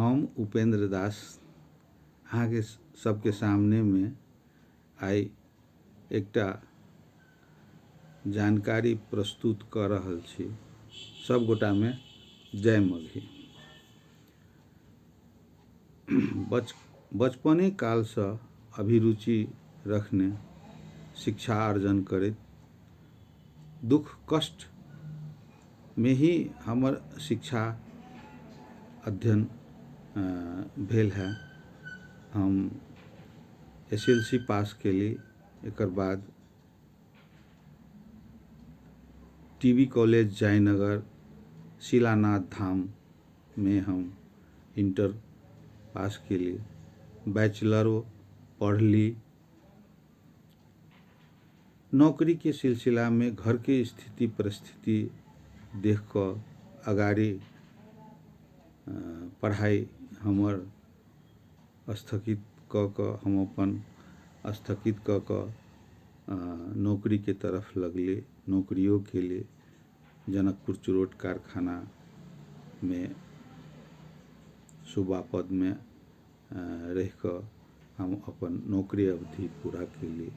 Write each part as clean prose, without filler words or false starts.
हम उपेंद्र दास अहाँ के सबके सामने में आई एकटा जानकारी प्रस्तुत कर रहल छी। सब गोटा में जय मघी। बचपने काल से अभिरुचि रखने, शिक्षा अर्जन करैत, दुख कष्ट में ही हमर शिक्षा अध्ययन भेल है। हम SLC पास केली, एकर बाद TB कॉलेज जयनगर शिलानाथ धाम में हम इंटर पास केली, बैचलरो पढ़ली। नौकरी के सिलसिला में घर के स्थिति परिस्थिति देख कर अगाड़ी पढ़ाई हमर स्थगित क हम अपन स्थगित क नौकरी के तरफ लगली। नौकरियों के लिए जनकपुर चुरोट कारखाना में सूबा पद में रह कर हम अपन नौकरी अवधि पूरा केली।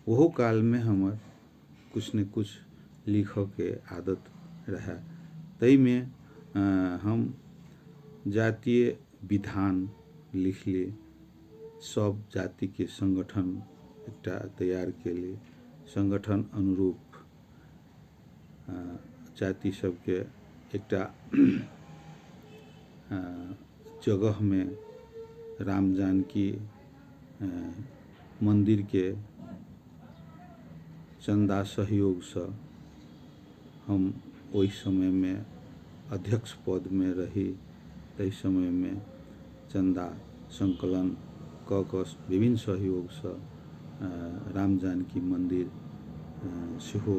वह काल में हमर कुछ न कुछ लिख के आदत रहे। तई में हम जातीय विधान लिख ली, सब जाति के संगठन एकटा तैयार केली। संगठन अनुरूप जाति सबके एकटा जगह में राम जानकी मंदिर के चंदा सहयोग से हम ओहि समय में अध्यक्ष पद में रही। तई समय में चंदा संकलन क विभिन्न सहयोग से राम जानकी मंदिर सेहो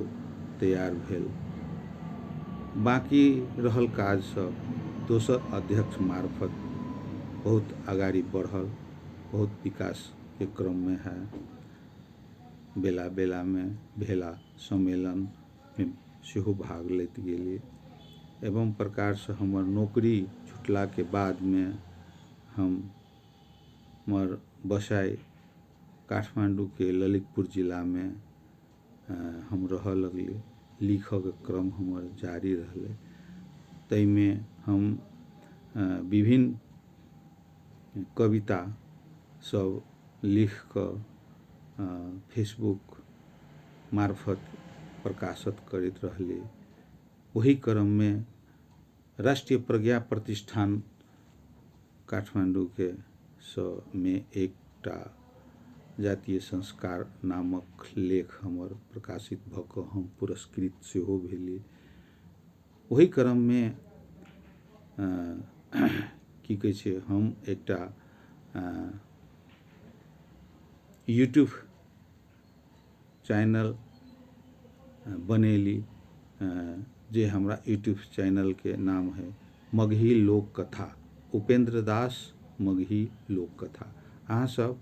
तैयार भेल। बाकी रहल काज सब दोसर अध्यक्ष मार्फत बहुत आगाड़ी बढ़ल, बहुत विकास के क्रम में है। बेला बेला में भेला सम्मेलन में सेहो भाग लेत गेली। एवं प्रकार से हमर नौकरी छुटला के बाद में हमर बसाई काठमांडू के ललितपुर जिला में हम रह लगली। लिखक के क्रम हमर जारी रहले। तई में हम विभिन्न कविता सब लिख कर फेसबुक मार्फत प्रकाशित करते रहली। वही क्रम में राष्ट्रीय प्रज्ञा प्रतिष्ठान काठमांडू के में एकटा जातीय संस्कार नामक लेख हमर प्रकाशित भक हम पुरस्कृत सेहो भेली। वही क्रम में की कहै छै हम एकटा यूट्यूब चैनल बनेली, जे हमरा यूट्यूब चैनल के नाम है मगही लोक कथा, उपेंद्र दास मगही लोक कथा। अहाँ सब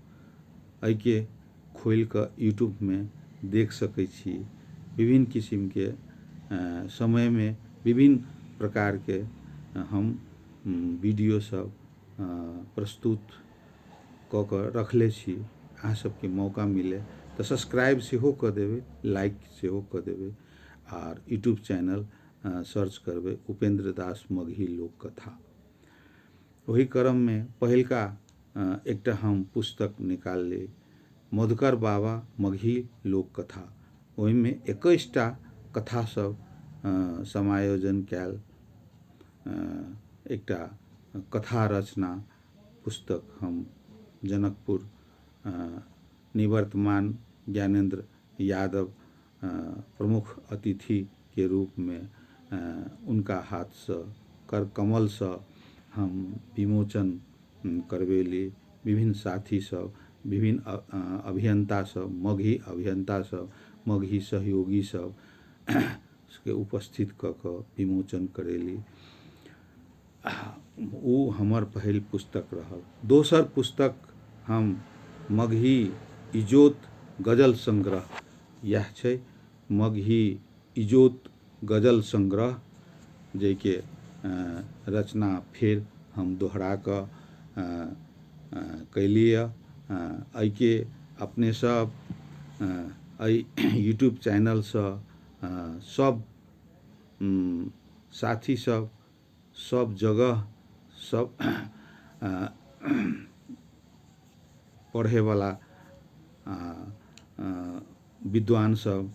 एहि के खोल कर यूट्यूब में देख सकै छी। विभिन्न किस्म के समय में विभिन्न प्रकार के हम वीडियो सब प्रस्तुत क कर रखले छी। अहाँ सबके मौका मिले तो सब्सक्राइब सेहो क देवे, लाइक सेहो क देवे और यूट्यूब चैनल सर्च करबे उपेंद्र दास मगही लोक कथा। वही क्रम में पहिलका एकटा हम पुस्तक निकाल ली, मधुकर बाबा मगही लोक कथा। ओहि में 21टा कथा सब समायोजन कैल एकटा कथा रचना पुस्तक हम जनकपुर निवर्तमान ज्ञानेंद्र यादव प्रमुख अतिथि के रूप में उनका हाथ से कर कमल से हम विमोचन करवेली। विभिन्न साथी सब, विभिन्न अभियंता सब, मगही अभियंता सब, मगही सहयोगी सब के उपस्थित क विमोचन करेली। वो हमर पहल पुस्तक रहल। दोसर पुस्तक हम मगही इजोत गजल संग्रह, यह छै मगही इजोत गजल संग्रह, जे के रचना फेर हम दोहरा कऽ कैलिए। एहिके अपने सब एहि यूट्यूब चैनलसँ सब साथी सब जगह सब पढ़ेवाला विद्वान सब,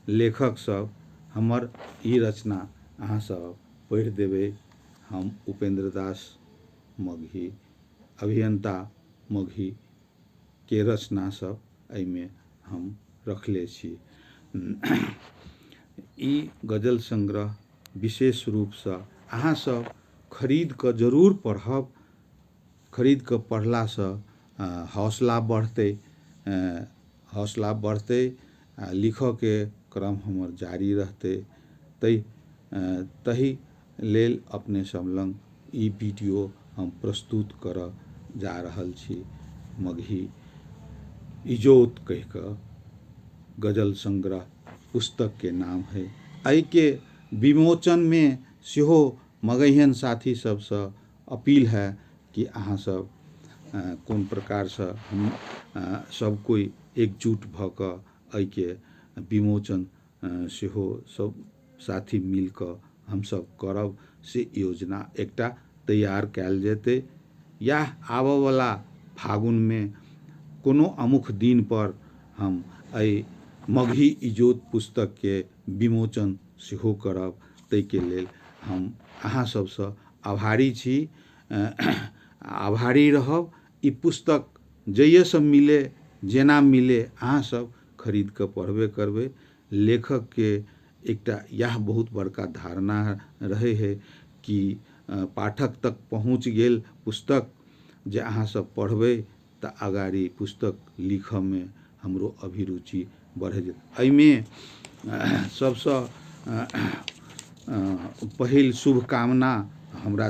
लेखक सब हमर ई रचना अहाँ सब पढ़ि देबै। हम उपेंद्र दास मगही, अभियंता मगही के रचना सब एहिमे हम रखले छी। ई गजल संग्रह विशेष रूपसँ अहाँ सब खरीद कऽ जरूर पढ़ब। खरीद कऽ पढ़लासँ हौसला बढ़तै आ लिखऽके क्रम हमर जारी रहतै। तहि लेल अपने सब लग ई वीडियो हम प्रस्तुत करऽ जा रहल छी। मगही इजोत कहि कऽ गजल संग्रह पुस्तक के नाम है। एहि के विमोचन में सेहो मगहियन साथी सबसँ अपील है कि अहाँ सब कोन प्रकारसँ हम सब कोई एकजुट भऽ कऽ एहि के विमोचन सेहो सब साथी मिल कऽ हमसब करब से योजना एकटा तैयार कयल जेतै। या आबऽवला फागुन में कोनो अमुख दिन पर हम एहि मगही इजोत पुस्तक के विमोचन सेहो करब। ताहि के लेल हम अहाँ सबसँ आभारी छी, आभारी रहब। ई पुस्तक जहिएसँ मिले जेना मिले अहाँ सब खरीद कऽ पढ़बे करबै। लेखक के एकटा यह बहुत बड़का धारणा रहे है कि पाठक तक पहुँच गेल पुस्तक जे अहाँ सब पढ़बै तऽ अगाड़ी पुस्तक लिखऽ में हमरो अभिरुचि बढ़ि जेतै। एहिमे सबसँ पहिल शुभकामना हमरा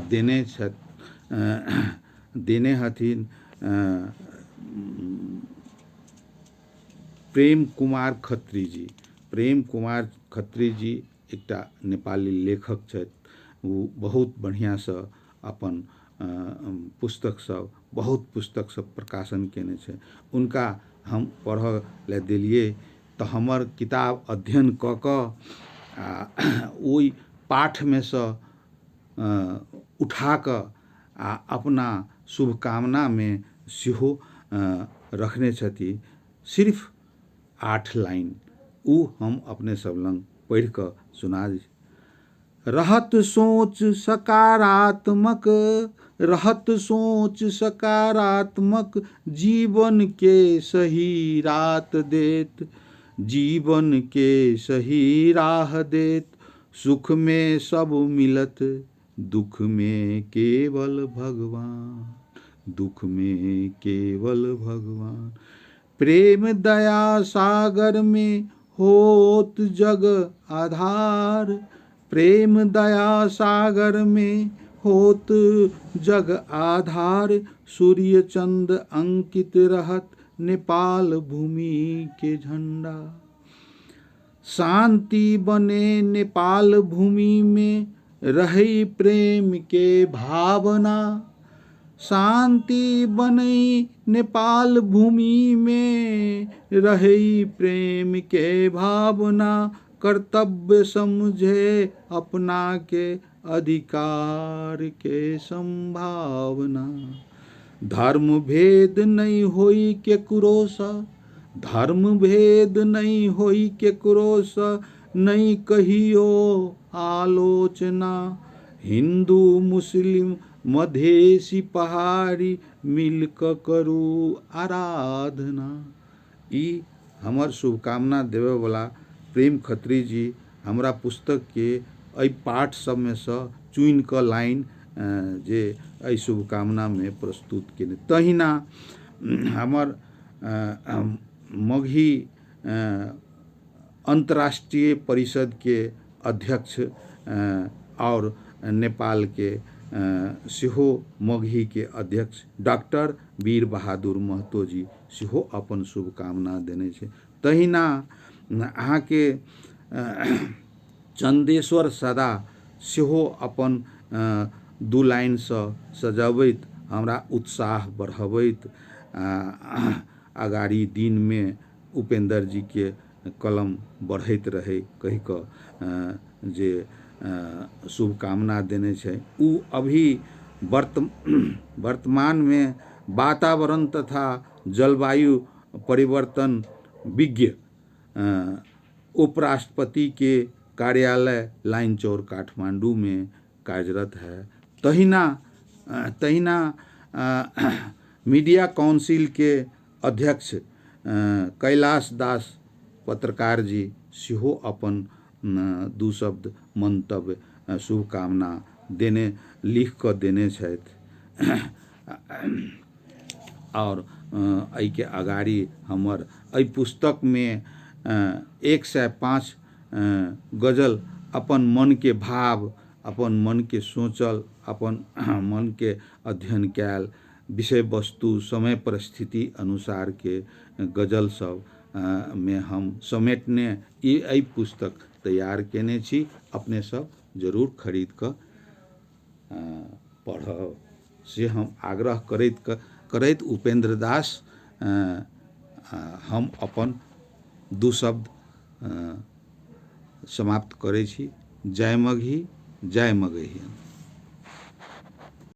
देने हथिन प्रेम कुमार खत्री जी। प्रेम कुमार खत्री जी एकटा नेपाली लेखक छथि। वो बहुत बढ़िआँसँ अपन बहुत पुस्तक सब प्रकाशन केने छै। उनका हम पढ़ऽ लए देलिए तऽ हमर किताब अध्ययन कऽ कऽ ओहि पाठ में सँ उठा कऽ आ अपना शुभकामना में सेहो रखने छथि। सिर्फ 8 लाइन उ हम अपने सब लंग पढ़ि कऽ सुना दी। रहत सोच सकारात्मक, रहत सोच सकारात्मक, जीवन के सही रात देत, जीवन के सही राह देत। सुख में सब मिलत, दुख में केवल भगवान, दुख में केवल भगवान। प्रेम दया सागर में होत जग आधार, प्रेम दया सागर में होत जग आधार। सूर्य चंद अंकित रहत नेपाल भूमि के झंडा, शांति बने नेपाल भूमि में रहे प्रेम के भावना, शांति बने नेपाल भूमि में रहे प्रेम के भावना। कर्तव्य समझे अपना के अधिकार के संभावना। धर्म भेद नहीं होई केकरो सा, धर्म भेद नहीं होई केकरो सा, नहीं कहियो आलोचना। हिंदू मुस्लिम मधेसी पहाड़ी मिल क करू आराधना। ई हमर शुभकामना देवे वाला प्रेम खत्री जी हमरा पुस्तक के एहि पाठ सब में से चुनि क लाइन जे एहि शुभकामना में प्रस्तुत केने। तहिना हमर मगही अंतर्राष्ट्रीय परिषद के अध्यक्ष और नेपाल के सेहो मगही के अध्यक्ष डॉक्टर वीर बहादुर महतो जी सेहो अपन शुभकामना देने छै। तहिना अहाँ के चंदेश्वर सदा सेहो अपन दू लाइनसँ सजबैत हमरा उत्साह बढ़बैत अगाड़ी दिनमे उपेंद्र जी के कलम बढ़ैत रहे कहि कऽ जे शुभकामना देने छै। उ अभी वर्तमान में वातावरण तथा जलवायु परिवर्तन विज्ञ उपराष्ट्रपति के कार्यालय लाइन चौर काठमांडू में कार्यरत है। तहिना मीडिया काउंसिल के अध्यक्ष कैलाश दास पत्रकार जी सेहो अपन दू शब्द मंतव्य शुभकामना देने लिख कऽ देने छथि। और एहि के अगाड़ी हमर एहि पुस्तक में 105 गजल अपन मन के भाव, अपन मन के सोचल, अपन मन के अध्ययन कैल विषय वस्तु समय परिस्थिति अनुसार के गजल सब में हम समेटने एहि पुस्तक तैयार केने छी। अपने सब जरूर खरीद कऽ पढ़ब से हम आग्रह करैत उपेंद्र दास हम अपन दू शब्द समाप्त करै छी। जय मगही, जय मगही।